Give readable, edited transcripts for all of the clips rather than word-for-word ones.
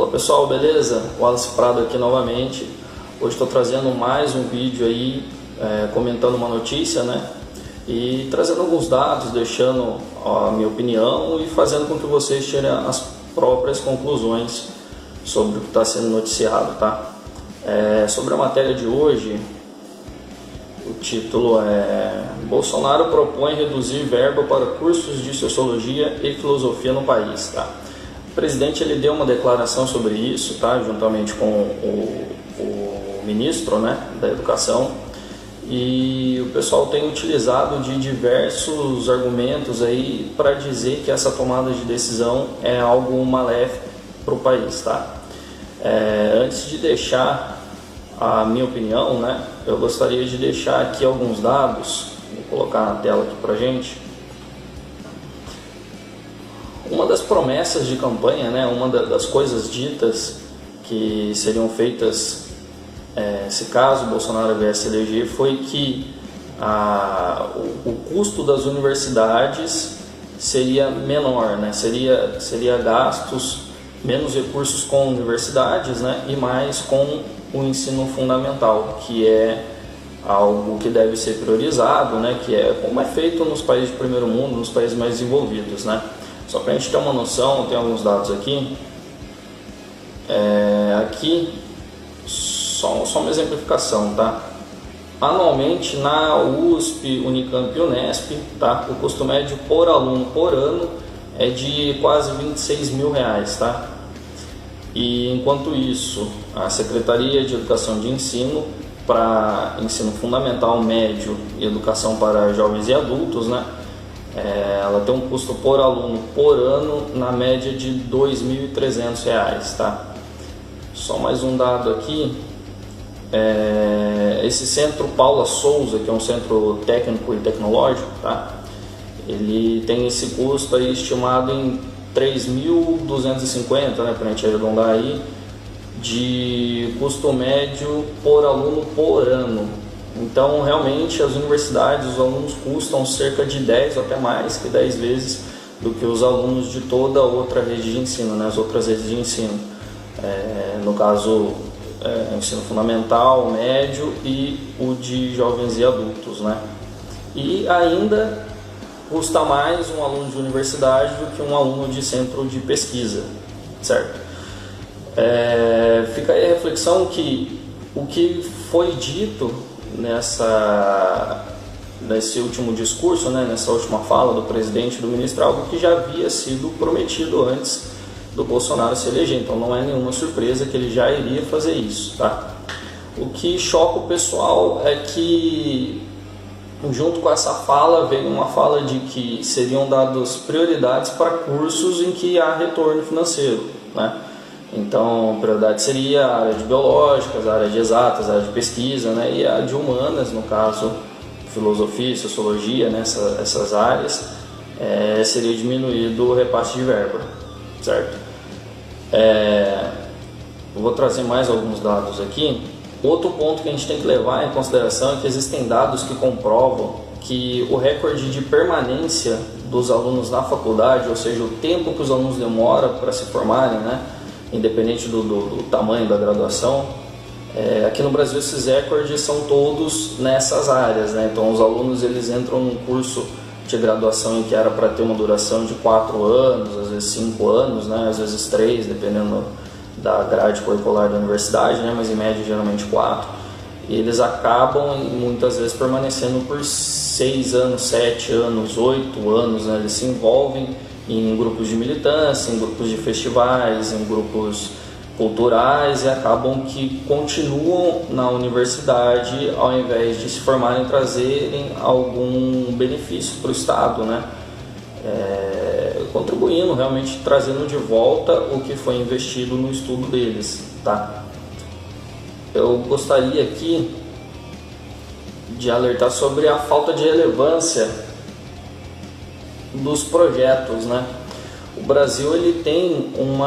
Fala pessoal, beleza? Wallace Prado aqui novamente. Hoje estou trazendo mais um vídeo aí, comentando uma notícia, né? E trazendo alguns dados, deixando a minha opinião e fazendo com que vocês tirem as próprias conclusões sobre o que está sendo noticiado, tá? Sobre a matéria de hoje, o título é: Bolsonaro propõe reduzir verba para cursos de Sociologia e Filosofia no país, tá? O presidente ele deu uma declaração sobre isso, tá? Juntamente com o ministro, né, da Educação, e o pessoal tem utilizado de diversos argumentos aí para dizer que essa tomada de decisão é algo maléfico para o país, tá? Antes de deixar a minha opinião, né, eu gostaria de deixar aqui alguns dados, vou colocar na tela aqui pra gente. Uma das promessas de campanha, né, uma das coisas ditas que seriam feitas se caso Bolsonaro viesse eleger, foi que o custo das universidades seria menor, né, seria gastos, menos recursos com universidades, né, e mais com o ensino fundamental, que é algo que deve ser priorizado, né, que é como é feito nos países de primeiro mundo, nos países mais desenvolvidos, né. Só para a gente ter uma noção, tem alguns dados aqui. Aqui, só uma exemplificação, tá? Anualmente na USP, Unicamp e Unesp, tá? O custo médio por aluno por ano é de quase R$26 mil, tá? E enquanto isso, a Secretaria de Educação de Ensino, para ensino fundamental, médio e educação para jovens e adultos, né? Ela tem um custo por aluno por ano na média de R$2.300, tá? Só mais um dado aqui. Esse centro Paula Souza, que é um centro técnico e tecnológico, tá? Ele tem esse custo aí estimado em 3.250, né, para a gente arredondar aí, de custo médio por aluno por ano. Então, realmente, as universidades, os alunos custam cerca de 10 ou até mais que 10 vezes do que os alunos de toda outra rede de ensino, né, as outras redes de ensino. No caso, ensino fundamental, médio e o de jovens e adultos, né? E ainda custa mais um aluno de universidade do que um aluno de centro de pesquisa, certo? Fica aí a reflexão que o que foi dito nesse último discurso, né, nessa última fala do presidente e do ministro, é algo que já havia sido prometido antes do Bolsonaro se eleger, então não é nenhuma surpresa que ele já iria fazer isso, tá? O que choca o pessoal é que, junto com essa fala, veio uma fala de que seriam dadas prioridades para cursos em que há retorno financeiro, né? Então, a prioridade seria a área de biológicas, a área de exatas, a área de pesquisa, né? E a de humanas, no caso, filosofia, sociologia, né? Essas áreas, seria diminuído o repasse de verba, certo? Eu vou trazer mais alguns dados aqui. Outro ponto que a gente tem que levar em consideração é que existem dados que comprovam que o recorde de permanência dos alunos na faculdade, ou seja, o tempo que os alunos demoram para se formarem, né, independente do tamanho da graduação, aqui no Brasil esses recordes são todos nessas áreas, né? Então os alunos eles entram num curso de graduação em que era para ter uma duração de 4 anos, às vezes 5 anos, né? Às vezes 3, dependendo da grade curricular da universidade, né? Mas em média geralmente 4. E eles acabam muitas vezes permanecendo por 6 anos, 7 anos, 8 anos, né? Eles se envolvem em grupos de militância, em grupos de festivais, em grupos culturais e acabam que continuam na universidade ao invés de se formarem e trazerem algum benefício para o Estado, né? Contribuindo, realmente trazendo de volta o que foi investido no estudo deles, tá? Eu gostaria aqui de alertar sobre a falta de relevância dos projetos, né? O Brasil ele tem um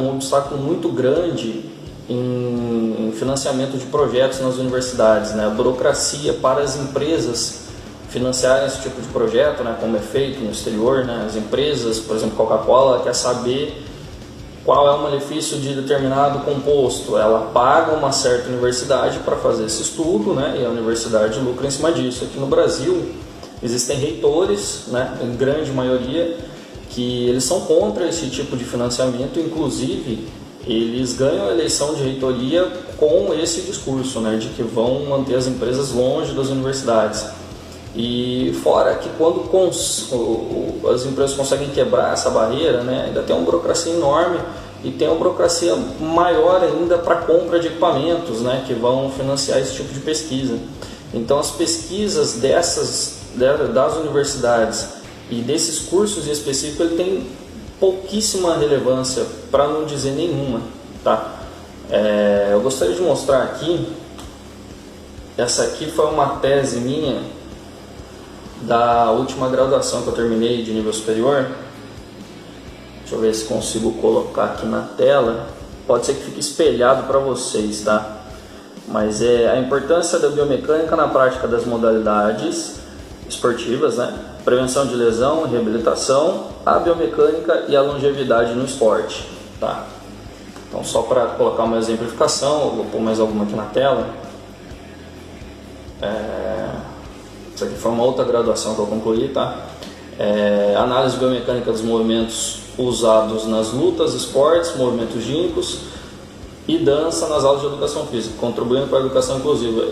obstáculo muito grande em financiamento de projetos nas universidades, né? A burocracia para as empresas financiarem esse tipo de projeto, né? Como é feito no exterior, né? As empresas, por exemplo, Coca-Cola, quer saber qual é o malefício de determinado composto? Ela paga uma certa universidade para fazer esse estudo, né? E a universidade lucra em cima disso. Aqui no Brasil existem reitores, né? Em grande maioria, que eles são contra esse tipo de financiamento, inclusive eles ganham a eleição de reitoria com esse discurso, né? De que vão manter as empresas longe das universidades. E fora que quando as empresas conseguem quebrar essa barreira, né, ainda tem uma burocracia enorme e tem uma burocracia maior ainda para compra de equipamentos, né, que vão financiar esse tipo de pesquisa. Então as pesquisas das universidades e desses cursos em específico, ele tem pouquíssima relevância, para não dizer nenhuma, tá? Eu gostaria de mostrar aqui, essa aqui foi uma tese minha da última graduação que eu terminei de nível superior. Deixa eu ver se consigo colocar aqui na tela. Pode ser que fique espelhado para vocês, tá? Mas é a importância da biomecânica na prática das modalidades esportivas, né? Prevenção de lesão, reabilitação, a biomecânica e a longevidade no esporte, tá? Então, só para colocar uma exemplificação, eu vou pôr mais alguma aqui na tela. Isso aqui foi uma outra graduação que eu concluí, tá? Análise biomecânica dos movimentos usados nas lutas, esportes, movimentos gínicos e dança nas aulas de educação física, contribuindo para a educação inclusiva.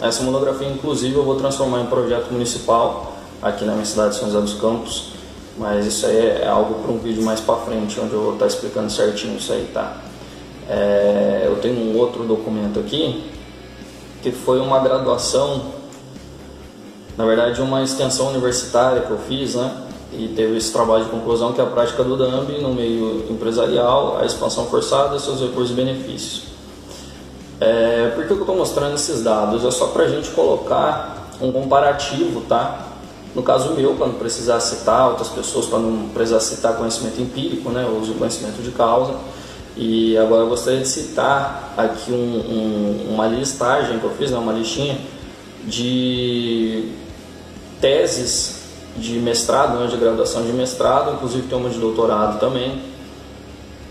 Essa monografia, inclusive, eu vou transformar em projeto municipal aqui na minha cidade de São José dos Campos, mas isso aí é algo para um vídeo mais para frente, onde eu vou estar explicando certinho isso aí, tá? Eu tenho um outro documento aqui, que foi uma graduação, na verdade uma extensão universitária que eu fiz, né? E teve esse trabalho de conclusão, que é a prática do DAMB no meio empresarial, a expansão forçada e seus recursos e benefícios. Por que eu estou mostrando esses dados? É só para a gente colocar um comparativo, tá? No caso meu, para não precisar citar outras pessoas, para não precisar citar conhecimento empírico, né? Eu uso conhecimento de causa. E agora eu gostaria de citar aqui uma listagem que eu fiz, né? Uma listinha de teses de mestrado, né? De graduação de mestrado, inclusive tem uma de doutorado também,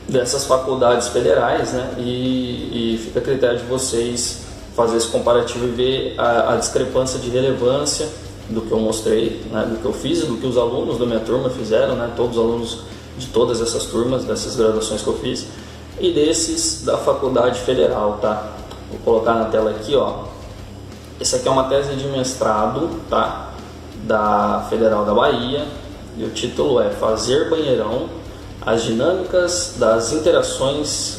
dessas faculdades federais, né? E fica a critério de vocês fazer esse comparativo e ver a discrepância de relevância do que eu mostrei, né? Do que eu fiz e do que os alunos da minha turma fizeram, né? Todos os alunos de todas essas turmas, dessas graduações que eu fiz, e desses da faculdade federal, tá? Vou colocar na tela aqui, ó. Essa aqui é uma tese de mestrado, tá? Da Federal da Bahia, e o título é Fazer Banheirão, as dinâmicas das interações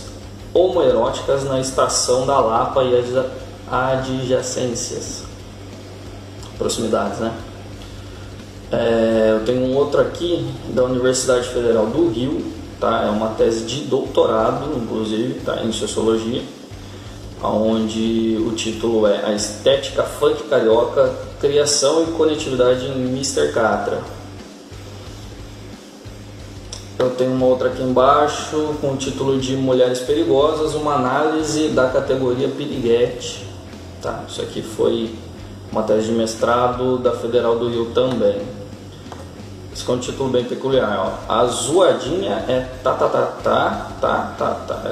homoeróticas na estação da Lapa e adjacências, proximidades, né? Eu tenho um outro aqui da Universidade Federal do Rio, tá? É uma tese de doutorado, inclusive, tá? Em sociologia, onde o título é A Estética Funk Carioca, Criação e Conectividade em Mr. Catra. Eu tenho uma outra aqui embaixo com o título de Mulheres Perigosas, uma análise da categoria piriguete, tá? Isso aqui foi uma tese de mestrado da Federal do Rio também. Esse é um título bem peculiar, ó. A zoadinha é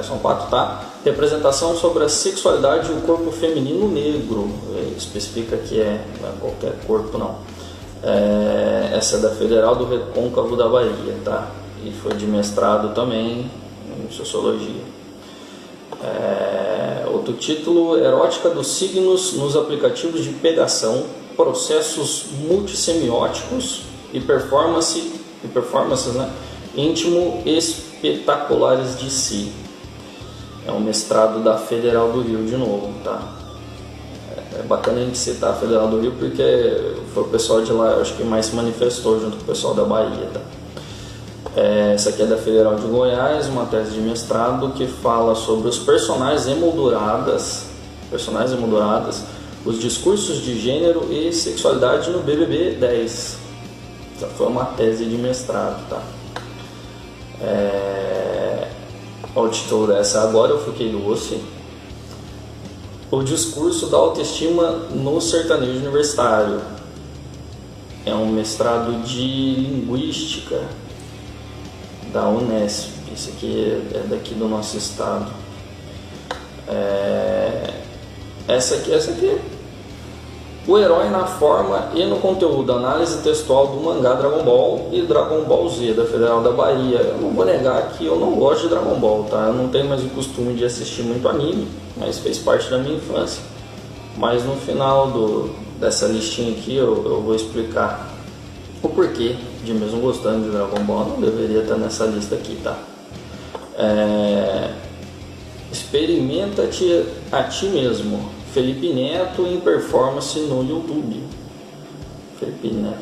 são 4, tá? Representação sobre a sexualidade e o corpo feminino negro. Especifica que não é qualquer corpo, não. Essa é da Federal do Recôncavo da Bahia, tá? E foi de mestrado também em sociologia. Outro título, Erótica dos signos nos aplicativos de pegação, processos multissemióticos e performances, né, íntimo espetaculares de si. É um mestrado da Federal do Rio de novo, tá? É bacana a gente citar a Federal do Rio porque foi o pessoal de lá, eu acho que mais se manifestou junto com o pessoal da Bahia, tá? Essa aqui é da Federal de Goiás, uma tese de mestrado que fala sobre os personagens emolduradas, os discursos de gênero e sexualidade no BBB 10. Essa foi uma tese de mestrado, tá? O título dessa, Agora Eu Fiquei Doce. O discurso da autoestima no sertanejo universitário. É um mestrado de linguística. da Unesp. Esse aqui é daqui do nosso estado. Essa aqui, o herói na forma e no conteúdo, análise textual do mangá Dragon Ball e Dragon Ball Z, da Federal da Bahia. Eu não vou negar que eu não gosto de Dragon Ball, tá? Eu não tenho mais o costume de assistir muito anime, mas fez parte da minha infância. Mas no final dessa listinha aqui eu vou explicar o porquê de, mesmo gostando de Dragon Ball, não deveria estar nessa lista aqui, tá? Experimenta-te a ti mesmo. Felipe Neto em performance no YouTube. Felipe Neto.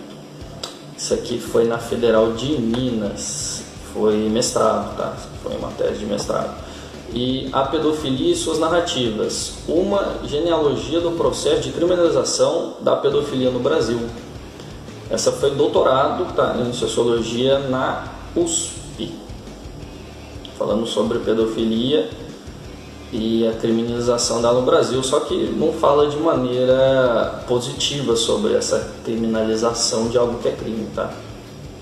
Isso aqui foi na Federal de Minas. Foi mestrado, tá? Foi uma tese de mestrado. E a pedofilia e suas narrativas. Uma genealogia do processo de criminalização da pedofilia no Brasil. Essa foi doutorado, tá, em sociologia na USP. Falando sobre pedofilia e a criminalização dela no Brasil, só que não fala de maneira positiva sobre essa criminalização de algo que é crime, tá?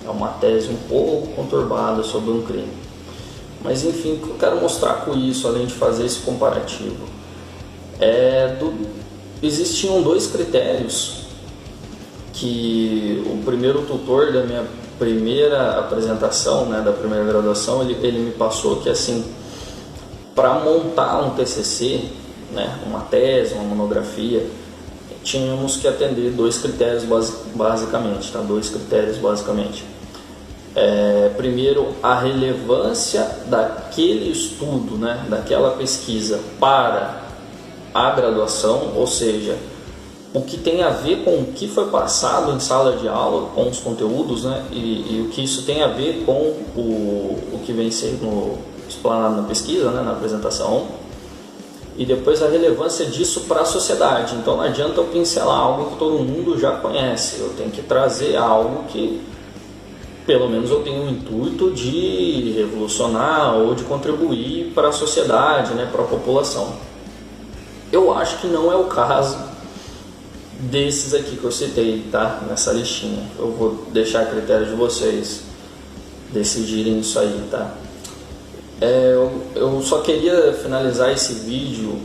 É uma tese um pouco conturbada sobre um crime. Mas enfim, o que eu quero mostrar com isso, além de fazer esse comparativo, existiam dois critérios que o primeiro tutor da minha primeira apresentação, né, da primeira graduação, ele me passou, que assim, para montar um TCC, né, uma tese, uma monografia, tínhamos que atender dois critérios basicamente, tá? Dois critérios basicamente. Primeiro, a relevância daquele estudo, né, daquela pesquisa para a graduação, ou seja, o que tem a ver com o que foi passado em sala de aula, com os conteúdos, né, e o que isso tem a ver com o que vem sendo explanado na pesquisa, né, na apresentação, e depois a relevância disso para a sociedade. Então não adianta eu pincelar algo que todo mundo já conhece, eu tenho que trazer algo que pelo menos eu tenho o intuito de revolucionar ou de contribuir para a sociedade, né, para a população. Eu acho que não é o caso desses aqui que eu citei, tá, nessa listinha. Eu vou deixar a critério de vocês decidirem isso aí, tá? Eu só queria finalizar esse vídeo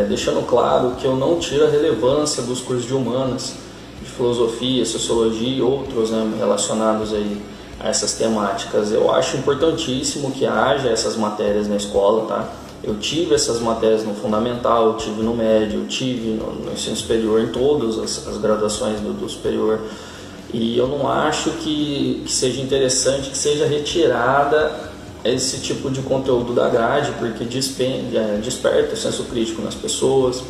deixando claro que eu não tiro a relevância dos cursos de humanas, de filosofia, sociologia e outros, né, relacionados aí a essas temáticas. Eu acho importantíssimo que haja essas matérias na escola, tá? Eu tive essas matérias no fundamental, eu tive no médio, eu tive no ensino superior, em todas as graduações do superior, e eu não acho que seja interessante que seja retirada esse tipo de conteúdo da grade, porque desperta o senso crítico nas pessoas,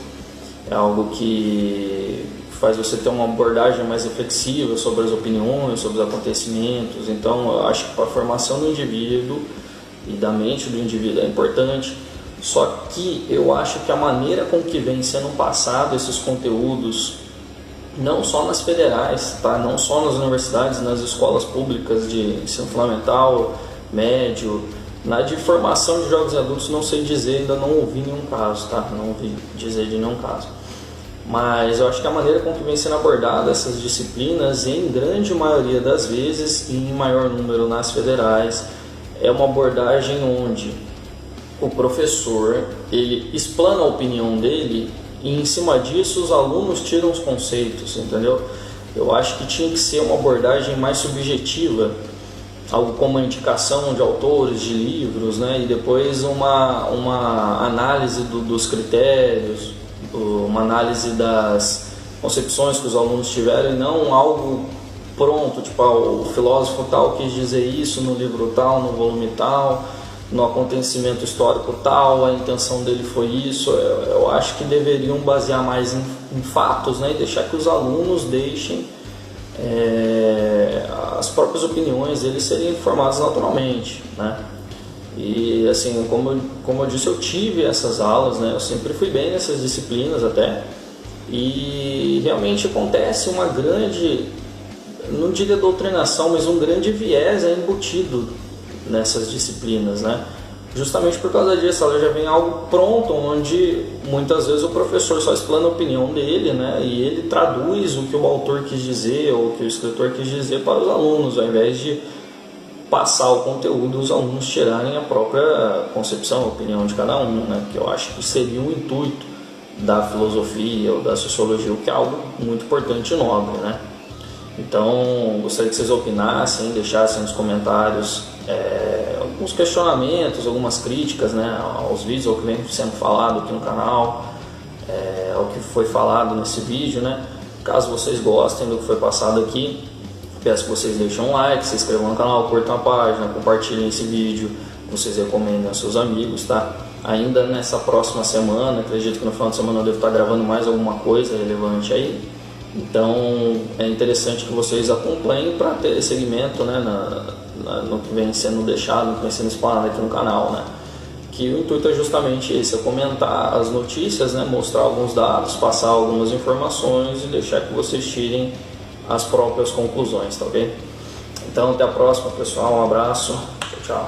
é algo que faz você ter uma abordagem mais reflexiva sobre as opiniões, sobre os acontecimentos. Então eu acho que para a formação do indivíduo e da mente do indivíduo é importante, só que eu acho que a maneira com que vem sendo passado esses conteúdos, não só nas federais, tá? Não só nas universidades, nas escolas públicas de ensino fundamental, médio, na de formação de jovens adultos, não sei dizer, ainda não ouvi nenhum caso, tá? Não ouvi dizer de nenhum caso. Mas eu acho que a maneira com que vem sendo abordada essas disciplinas, em grande maioria das vezes, e em maior número nas federais, é uma abordagem onde o professor, ele explana a opinião dele e em cima disso os alunos tiram os conceitos, entendeu? Eu acho que tinha que ser uma abordagem mais subjetiva, algo como a indicação de autores, de livros, né? E depois uma análise dos critérios, uma análise das concepções que os alunos tiveram, e não algo pronto, tipo, o filósofo tal quis dizer isso no livro tal, no volume tal, no acontecimento histórico tal, a intenção dele foi isso. Eu acho que deveriam basear mais em fatos, né? E deixar que os alunos deixem as próprias opiniões deles serem informadas naturalmente, né? E assim, como eu disse, eu tive essas aulas, né? Eu sempre fui bem nessas disciplinas até, e realmente acontece uma grande, não diria doutrinação, mas um grande viés embutido nessas disciplinas, né? Justamente por causa disso, ela já vem algo pronto, onde muitas vezes o professor só explana a opinião dele, né? E ele traduz o que o autor quis dizer ou o que o escritor quis dizer para os alunos, ao invés de passar o conteúdo, os alunos tirarem a própria concepção, a opinião de cada um, né? Que eu acho que seria o intuito da filosofia ou da sociologia, o que é algo muito importante e nobre, né? Então, gostaria que vocês opinassem, deixassem nos comentários alguns questionamentos, algumas críticas, né, aos vídeos, ao que vem sendo falado aqui no canal, ao que foi falado nesse vídeo, né? Caso vocês gostem do que foi passado aqui, peço que vocês deixem um like, se inscrevam no canal, curtam a página, compartilhem esse vídeo, vocês recomendem aos seus amigos, tá? Ainda nessa próxima semana, acredito que no final de semana eu devo estar gravando mais alguma coisa relevante aí. Então é interessante que vocês acompanhem para ter segmento, né, no que vem sendo deixado, no que vem sendo explanado aqui no canal, né? Que o intuito é justamente esse, é comentar as notícias, né, mostrar alguns dados, passar algumas informações e deixar que vocês tirem as próprias conclusões, tá ok? Então até a próxima, pessoal, um abraço, tchau, tchau.